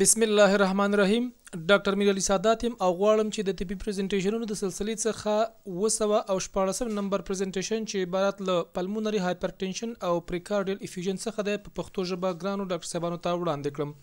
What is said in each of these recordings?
بسم الله الرحمن الرحیم ډاکټر میر علي سادات یم او غواړم چې د طبي پریزنټیشنونو د سلسلې څخه 214 نمبر پریزنټیشن چې عبارت له پلمونري هایپرټنشن او پریکارډیل افیوژن څخه د پښتو ژبه ګرانو ډاکټر صاحبانو ته وړاندې کړم.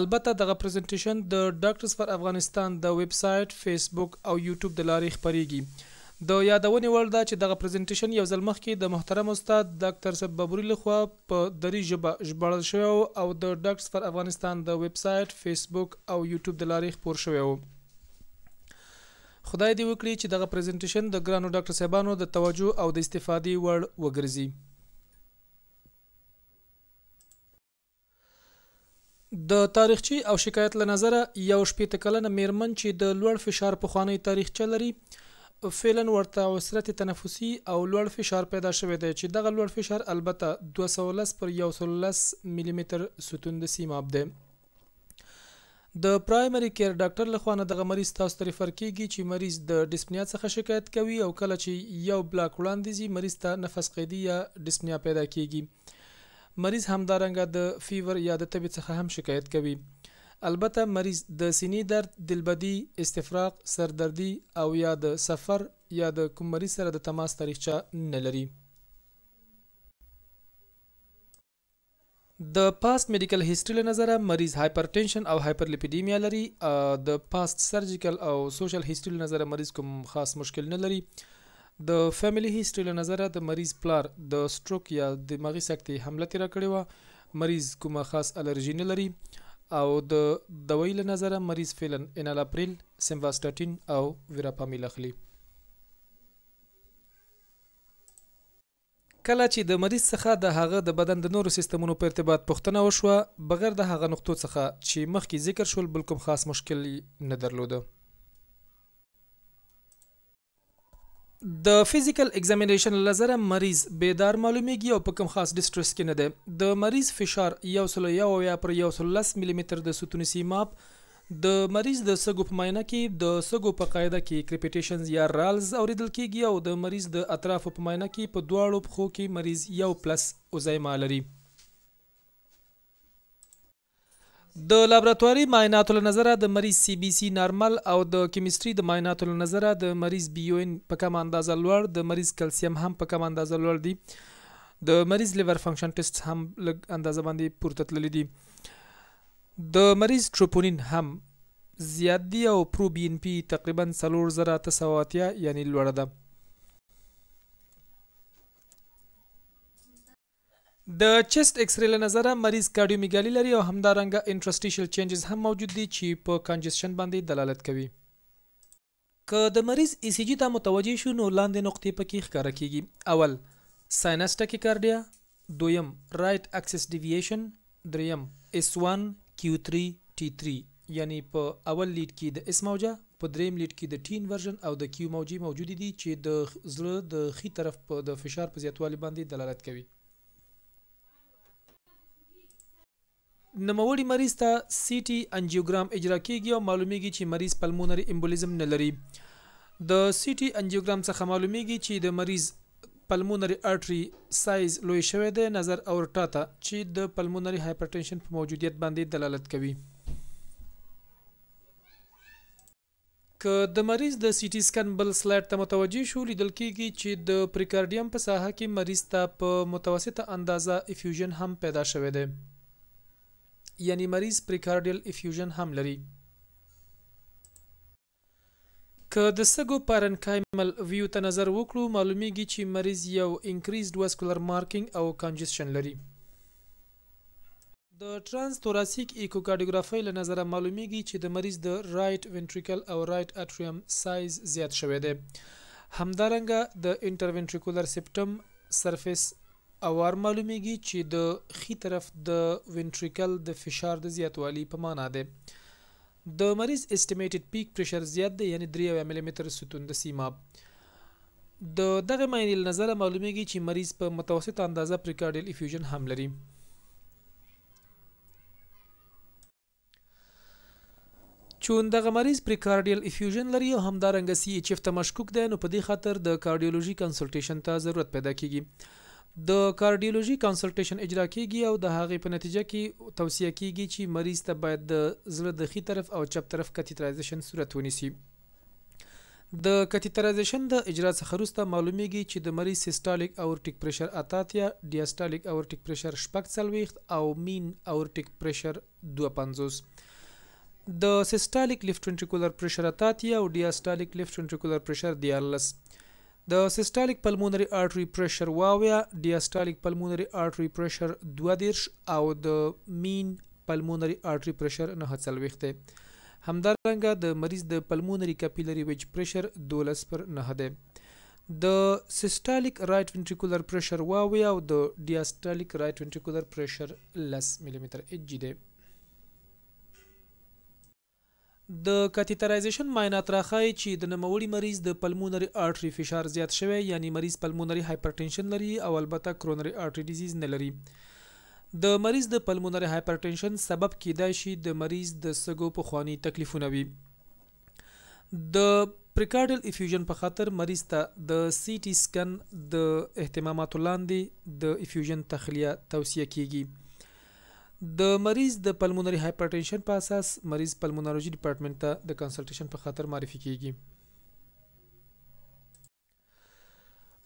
البته دغه پریزنټیشن د ډاکټرز فار افغانستان د ویب سایټ، فیسبوک او یوټیوب د لارې خپریږي. د یادونې وړ ده چې دغه پریزنټیشن یو ځل مخکې د محترم استاد ډاکټر صاحب بابوري لخوا په دری ژبه ژباړل شوی او د ډاکټرز فار افغانستان د ویب سایټ، فیسبوک او یوټیوب د لارې خپور شوی و. خدای دې وکړي چې دغه پریزنټیشن د ګرانو ډاکټر صاحبانو د توجه او د استفادې وړ وګرځي. د تاریخچی او شکایت له نظره یو شپېته کلنه میرمن چې د لوړ فشار پخوانی تاریخچه لري فعلا ورته عسرت تنفسي او لوړ فشار پیدا شوی دی چې دغه لوړ فشار البته 210 پر 110 ملي متر ستون د سیماب دی. د پرایمري کیر ډاکټر لخوا نه دغه مریض تاسو ته ریفر کیږي چې مریض د ډسپنیا څخه شکایت کوي او کله چې یو بلاک وړاندې ځي مریض ته نفس قیدي یا ډسپنیا پیدا کیږي. مریض همدارنګه د فیور یا د تبې څخه هم شکایت کوي. البته مریض د سینې درد، دلبدي، استفراغ، سردردي او یا د سفر یا د کوم مریض سره د تماس تاریخچه نه لري. د پاست میډیکل هیستوري له نظره مریض هایپرټنشن او هایپرلیپیډیمیا لري. د پاست سرجیکل او سوشل هیستوري له نظره مریض کوم خاص مشکل نه لري. د فیملی هیستوري له نظره د مریض پلار د سټروک یا دماغي سکتې حمله تیره کړې وه. مریض کومه خاص الرژي نه لري او د دوی له نظره مریض فعلا انالاپریل، سیمواستاتین او ویراپامیل اخلي. کله چې د مریض څخه د هغه د بدن د نورو سیستمونو په ارتباط پوښتنه وشوه بغیر د هغه نقطو څخه چې مخکې ذکر شول بل کوم خاص مشکل نه درلوده. د فیزیکل اگزامینیشن له نظره مریض بیدار معلومیږي او په کوم خاص ډسټرس کې نه دی. د مریض فشار 101 پر 110 ملي متر د ستون سیماب. د مریض د سږو په معاینه کې د سږو په قاعده کې کریپیټیشنز یا رالز اوریدل کیږي او د مریض د اطرافو په معاینه کې په دواړو پښو کې مریض 1+ اوزایما لري. د لابراتواري معایناتو له نظره د مریض سی بی سی نارمل او د کیمستري د معایناتو له نظره د مریض بی یو ان په کم اندازه لوړ، د مریض کلسیم هم په کم اندازه لوړ دي. د مریض لیور فنکشن ټیسټ هم لږ اندازه باندې پورته تللی دي. د مریض ټروپونین هم زیات دي او پرو بی ان پی تقریبا 4980 یعنی لوړه ده. د چست ایکس ری له نظره مریض کارډیومیګالي لري او همدارنګه انټرسټیشل چینجز هم موجود دي چې په کنجسشن باندې دلالت کوي. که د مریض ای سی جی ته متوجه شو نو لاندې نقطې پکې ښکاره کیږي. اول ساینس ټاکیکارډیا، دویم رایټ اکسس ډیوییشن، دریم S1 Q3 T3 یعنی په اول لیډ کې د اس موجه، په دریم لیډ کې د ټی انورژن او د کیو موجي موجود دي چې د زړه د خي طرف په د فشار په زیاتوالي باندې دلالت کوي. نوموړي مریض ته سی ټي انجیوګرام اجرا کیږي او معلومیږي چې مریض پلمونري امبولیزم نه لري. د سی ټي انجیوګرام څخه معلومیږي چې د مریض پلمونري ارټري سایز لوی شوی دی نظر اورټا ته چې د پلمونري هایپرټنشن په موجودیت باندې دلالت کوي. که د مریض د سی ټي سکن بل سلایډ ته متوجه شو لیدل کیږي چې د پریکارډیم په ساحه کې مریض ته په متوسطه اندازه افیوژن هم پیدا شوی دی یعنی مریض پریکارډیل افیوژن هم لري. که د سږو پارنکایمل ویو ته نظر وکړو معلومیږي چې مریض یو انکریزډ واسکولر مارکینګ او کنجسشن لري. د ټرانس توراسیک ایکوکارډیوګرافي له نظره معلومیږي چې د مریض د رایټ وینټریکل او رایټ اټریم سایز زیات شوی دی. همدارنګه د انټروینټریکولر سپټم سرفیس اوار معلومیږي چې د خي طرف د وینټریکل د فشار د زیاتوالي په معنا ده. د مریض استیمیټډ پیک پریشر زیات دی یعنی 3 ملي متر ستون د سیماب. د دغه معاینې له نظره معلومیږي چې مریض په متوسط اندازه پریکارډیل افیوژن هم لري. چون دغه مریض پریکارډیل افیوژن لري او همدارنګه سی ایچ اف ته مشکوک دی نو په دې خاطر د کارډیولوژي کنسلټیشن ته ضرورت پیدا کیږي. د کارډیولوژي کنسلټیشن اجرا کیږي او د هغې په نتیجه کې توصیه کیږي چې مریض ته باید د زړه د ښي طرف او چپ طرف کاتیترایزیشن صورت ونیسي. د کاتیترایزیشن د اجرا څخه وروسته معلومیږي چې د مریض سیسټالیک اورټیک پریشر 88 ډیاسټالیک اورټیک پریشر 46 او مین اورټیک پریشر 52. د سیسټالیک لیفت وینټریکولر پریشر 88 او ډیاسټالیک لیفت وینټریکولر پریشر 14. د سیسټالیک پلمونري آرټري پریشر 20 ډیاسټالیک پلمونري آرټري پریشر 22 او د مین پلمونري آرټري پریشر 49 دی. همدارنګه د مریض د پلمونري کاپیلري ویج پریشر 12/9 دی. د سیسټالیک رائټ وینټریکولر پریشر 20 او د ډیاسټالیک رائټ وینټریکولر پریشر 10 ملي متر ایچ جی دی. د کاتیترایزیشن معاینات راښایي چې د نوموړي مریض د پلمونري آرټري فشار زیات شوی، یعنی مریض پلمونري هایپرټنشن لري او البته کرونري آرټري ډیزیز نه لري. د مریض د پلمونري هایپرټنشن سبب کیدای شي د مریض د سږو پخواني تکلیفونه وي. د پریکارډیل افیوژن په خاطر مریض ته د سی ټي سکن د اهتماماتو لاندې د افیوژن تخلیه توصیه کیږي. د مریض د پلمونري هایپرټنشن په اساس مریض پلمونالوژي ډپارټمنټ ته د کنسلټیشن په خاطر معرفي کیږي.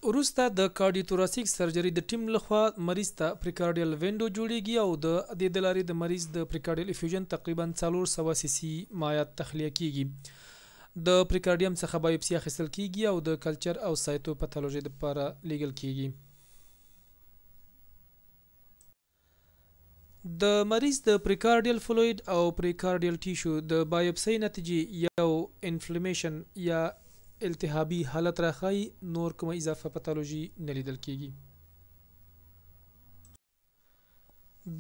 وروسته د کارډیوتوراسیک سرجري د ټیم لخوا مریض ته پریکارډیل وینډو جوړیږي او د دې د لارې د مریض د پریکارډیل افیوژن تقریبا 400 سی سی مایعات تخلیه کیږي. د پریکارډیم څخه بایوپسي اخیستل کیږي او د کلچر او سایتوپاتولوژي لپاره لیږل کیږي. د مریض د پریکارډیل فلوید او پریکارډیل ټیشو د بایوپسي نتیجې یو انفلمیشن یا التهابي حالت راښایي، نور کومه اضافه پاتولوژي نه لیدل کیږي.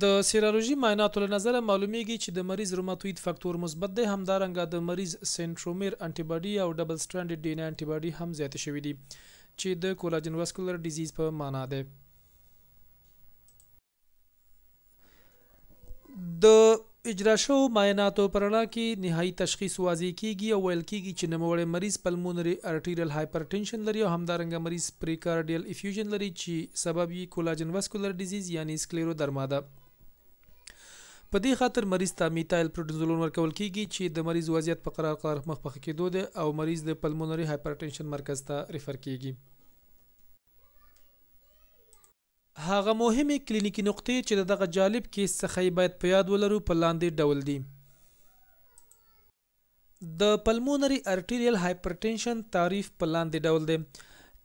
د سیرالوژي معایناتو له نظره معلومیږي چې د مریض روماتوید فاکتور مثبت دی، همدارنګه د مریض سنټرومیر انټي باډي او ډبل سټرانډډ ډي ان اے انټي باډي هم زیاتې شوي دي چې د کولاجن واسکولر ډیزیز په معنا ده. د اجرا شوو معایناتو په رڼا کې نهایي تشخیص واضح کیږي او ویل کیږي چې نوموړی مریض پلمونري ارټیریل هایپرټنشن لري او همدارنګه مریض پریکارډیل افیوژن لري چې سبب یې کولاجن واسکولر ډیزیز یعنی سکلیرودرما ده. په دې خاطر مریض ته میتایل پروډنزولون ورکول کیږي چې د مریض وضعیت په قرار مخ په کېدو ده او مریض د پلمونري هایپرټنشن مرکز ته ریفر کیږي. هغه مهمه کلینیکی نقطې چې دغه جالب کیس څخه باید په یاد ولرو په لاندې ډول دي. د پلمونري ارټیریل هایپرټنشن تعریف په لاندې ډول دی.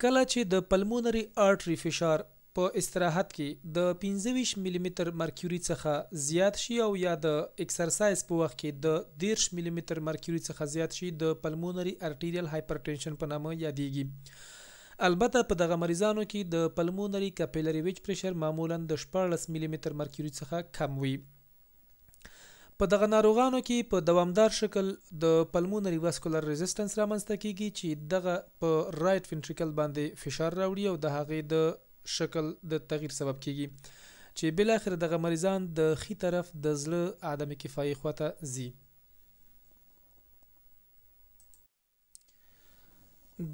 کله چې د پلمونري آرټري فشار په استراحت کې د 25 ملي متر مرکوري څخه زیات شي او یا د ایکسرسایز په وخت کې د 10 ملي متر مرکوري څخه زیات شي، د پلمونري ارټیریل هایپرټنشن په نامه یادېږي. البته په دغه مریضانو کې د پلمونري کاپیلري ویج پریشر معمولا د 14 ملي متر مرکوري څخه کم وي. په دغه ناروغانو کې په دوامدار شکل د پلمونري واسکولر ریزسټنس رامنځته کیږي چې دغه په رائټ وینټریکل باندې فشار راوړي او د هغې د شکل د تغییر سبب کیږي چې بل اخر دغه مریضان د ښي طرف د زړه عدم کفایي خواته ځي.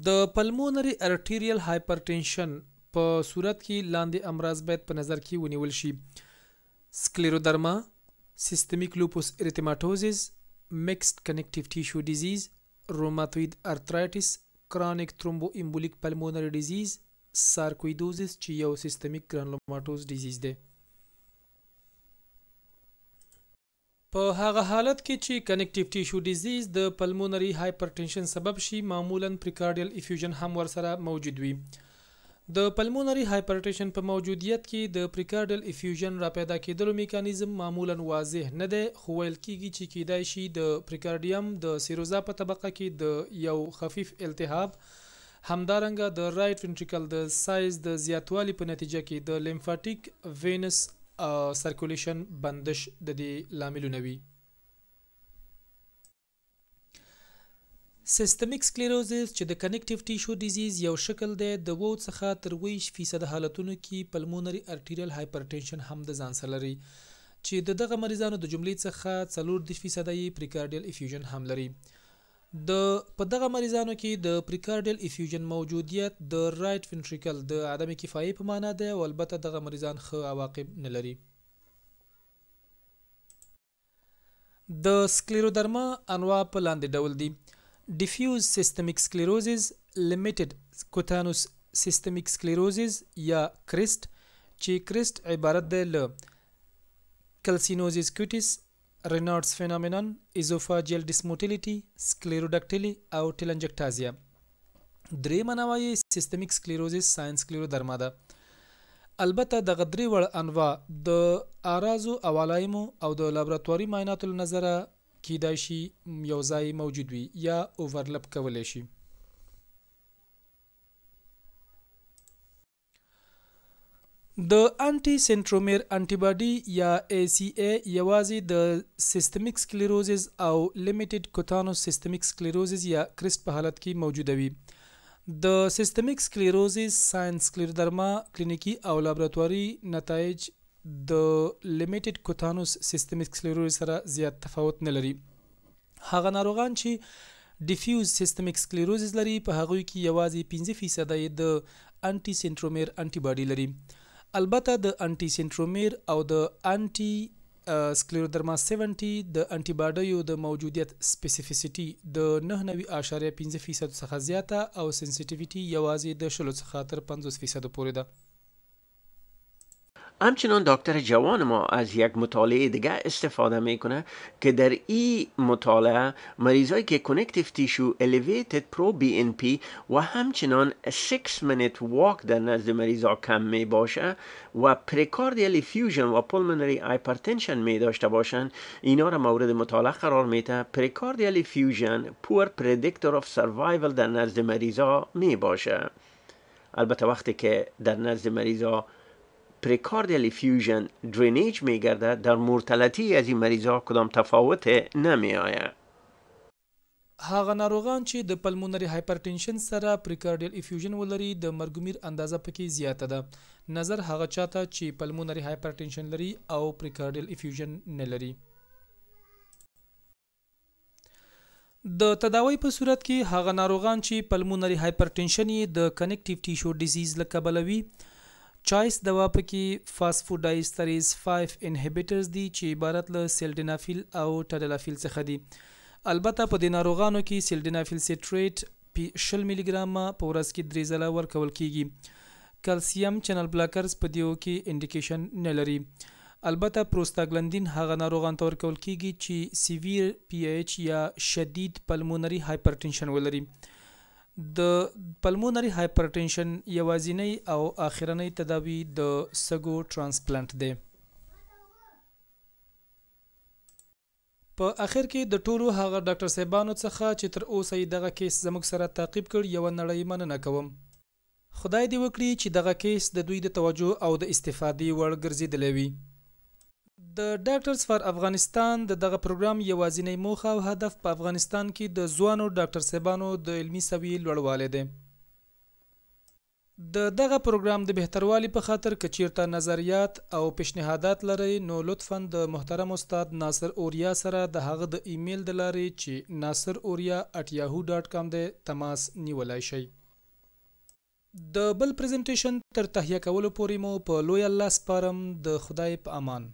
د پلمونري ارټیریل هایپرټنشن په صورت کې لاندې امراض باید په نظر کې ونیول شي: سکلیرودرما، سیستمیک لوپوس اریتماتوزیس، میکسډ کنیکټیو ټیشو ډیزیز، روماتوید ارترایټس، کرونیک ترومبو ایمبولیک پلمونري ډیزیز، سارکویدوزیس چې یو سیستمیک ګرانلوماټوز ډیزیز دی. په هغه حالت کې چې کنیکټیو ټیشو ډیزیز د پلمونري هایپرټنشن سبب شي، معمولا پریکارډیل افیوژن هم ورسره موجود وي. د پلمونري هایپرټنشن په موجودیت کې د پریکارډیل افیوژن را پیدا کېدلو میکانیزم معمولا واضح نه دی، خو ویل کیږي چې کیدای شي د پریکارډیم د سیروزا په طبقه کې د یو خفیف التهاب، همدارنګه د رائټ وینټریکل د سایز د زیاتوالي په نتیجه کې د لیمفاټیک وینس سرکولیشن بندش د دې لاملونه وي. سیستمیک سکلیروزیس چې د کنیکټیو ټیشو ډیزیز یو شکل دی، د 2 څخه تر 20% حالتونو کې پلمونري ارټیریل هایپرټنشن هم د ځان سره لري چې دغه مریضانو د جملې څخه 40% پریکارډیل افیوژن هم لري. په دغه مریضانو کې د پریکارډیل افیوژن موجودیت د رایټ ventricle د عدم کفایي په معنا ده او البته دغه مریضان ښه عواقب نه لري. د سکلیرودرما انواع په لاندې ډول دي: ډیفیوز سیستمیک سکلیروزز، لیمیټډ کوتانوس سیستمیک سکلیروزز یا کرست، چې کرست عبارت ده له کلسینوزز کوټیس، رینارډز فینامینن، ایزوفاجیل ډیسموټیلیټي، سکلیرودکټیلی او ټیلنجکټازیا. درېیمه نوع یې سیستمیک سکلیروزز ساین سکلیرودرما ده. البته دغه درې وړ انواع د اعراضو او علایمو او د لابراتواري معایناتو له نظره کیدای شي یو ځای موجود وي یا اوورلپ کولی شي. د انټي سنټرومیر انټي باډي یا ACA یوازې د سیستمیک سکلیروزز او لیمیټډ کوتانوس سیستمیک سکلیروزز یا کرست په حالت کې موجوده وي. د سیستمیک سکلیروزز ساین سکلیرودرما کلینیکی او لابراتواري نتایج د لیمیټډ کوتانوس سیستمیک سکلیروزز سره زیات تفاوت نه لري. هغه ناروغان چې ډیفیوز سیستمیک سکلیروزز لري په هغوی کې یوازې 5% د انټي سنټرومیر انټي باډي لري. البته د انټي سنټرومیر او د انټي سکلیرودرما 70 د انټي باډیو د موجودیت سپیسیفیسیټي د 9.5% څخه زیاته او سنسیټیویټي یوازې د 10 څخه تر 50% پورې ده. همچنان دکتر جوان ما از یک مطالعه دیگه استفاده میکنه که در این مطالعه مریضایی که کنکتیو تیشو elevated pro BNP و همچنان 6 minute walk در نزد مریضا کم می باشه و پریکاردیال افیوژن و پولمونری هایپرتنشن می داشته باشن، اینا را مورد مطالعه قرار میده. پریکاردیال افیوژن پور پردیکتور آف سروایول در نزد مریضا می باشه. البته وقتی که در نزد مریضا پریکاردیال افیوژن درینیج میگرده، در مرتلطی از این مریضا کدام تفاوت نمی آید. هغه ناروغان چې د پلمونری هایپرټنشن سره پریکارډیل افیوژن ولري د مرګومیر اندازه پکې زیاته ده. نظر هغه چاته چې پلمونری هایپرټنشن لري او پریکارډیل افیوژن نه لري. د تداوی په صورت کې هغه ناروغان چې پلمونری هایپرټنشن یې د کنیکټیو ټیشو ډیزیز له کبله وي، چایس دوا پکې فاسفوډایستریز 5 انهبیټرز دي چې عبارت له سیلډینافیل او ټاډلافیل څخه دي. البته په دې ناروغانو کې سیلډینافیل سیټریټ 10 ملي ګرامه په ورځ کې 3 ځله ورکول کیږي. کلسیم چینل بلاکرز په دیو کې انډیکیشن نه لري. البته پروستاګلندین هغه ناروغان ته ورکول کیږي چې سیویر PH یا شدید پلمونری هایپرټنشن ولري. د پلمونری هایپرټنشن یوازینی او اخرنی تداوی د سګو ترانسپلانت دی. په اخر کې د ټولو هغه ډاکټر صاحبانو څخه چې تر اوسه یې دغه کیس زموږ سره تعقیب کړ یوه نړۍ مننه کوم. خدای دې وکړي چې دغه کیس د دوی د توجه او د استفادې وړ ګرځېدلی وي. د ډاکټرز فار افغانستان د دغه پروګرام یوازینی موخه او هدف په افغانستان کې د ځوانو ډاکټر صاحبانو د علمي سویې لوړوالی دی. د دغه پروګرام د بهتروالي په خاطر که چیرته نظریات او پیشنهادات لرئ نو لطفا د محترم استاد ناصر اوریا سره د هغه د ایمیل د لارې چې naseroria@yahoo.com دی تماس نیولای شئ. د بل پریزنټیشن تر تهیه کولو پورې مو په لوی الله سپارم. د خدای په امان.